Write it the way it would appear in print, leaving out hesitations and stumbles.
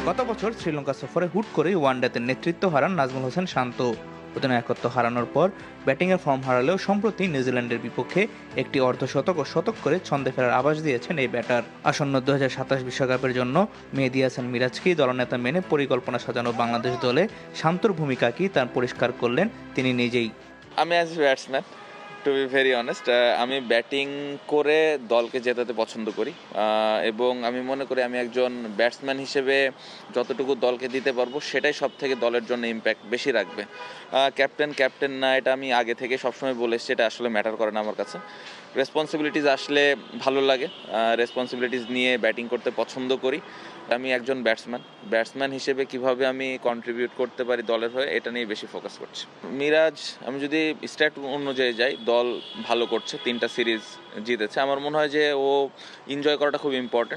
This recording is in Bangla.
গত বছর শ্রীলঙ্কা সফরে হুট করেই ওয়ানডেতে নেতৃত্ব হারান নাজমুল হোসেন শান্ত। অধিনায়কত্ব হারানোর পর ব্যাটিংয়ের ফর্ম হারালেও সম্প্রতি নিউজিল্যান্ডের বিপক্ষে একটি অর্ধশতক ও শতক করে ছন্দে ফেরার আভাস দিয়েছেন এই ব্যাটার। আসন্ন 2027 বিশ্বকাপের জন্য মেহেদী হাসান মিরাজকেই দলনেতা মেনে পরিকল্পনা সাজানো বাংলাদেশ দলে শান্তর ভূমিকা কি তা পরিষ্কার করলেন তিনি নিজেই। আমি as a batsman, to be very honest, আমি ব্যাটিং করে দলকে জেতাতে পছন্দ করি এবং আমি মনে করি আমি একজন ব্যাটসম্যান হিসেবে যতটুকু দলকে দিতে পারবো সেটাই সব থেকে দলের জন্য ইম্প্যাক্ট বেশি রাখবে। ক্যাপ্টেন না, এটা আমি আগে থেকে সবসময় বলে এসেছি, এটা আসলে ম্যাটার করে না আমার কাছে। রেসপন্সিবিলিটিস আসলে ভালো লাগে, রেসপন্সিবিলিটিস নিয়ে ব্যাটিং করতে পছন্দ করি। আমি একজন ব্যাটসম্যান হিসেবে কিভাবে আমি কন্ট্রিবিউট করতে পারি দলের হয়ে, এটা নিয়ে বেশি ফোকাস করছি। মিরাজ, আমি যদি স্ট্যাট অনুযায়ী যাই, দল ভালো করছে, 3টা সিরিজ জিতেছে। আমার মনে হয় যে ও এনজয় করাটা খুব ইম্পর্টেন্ট।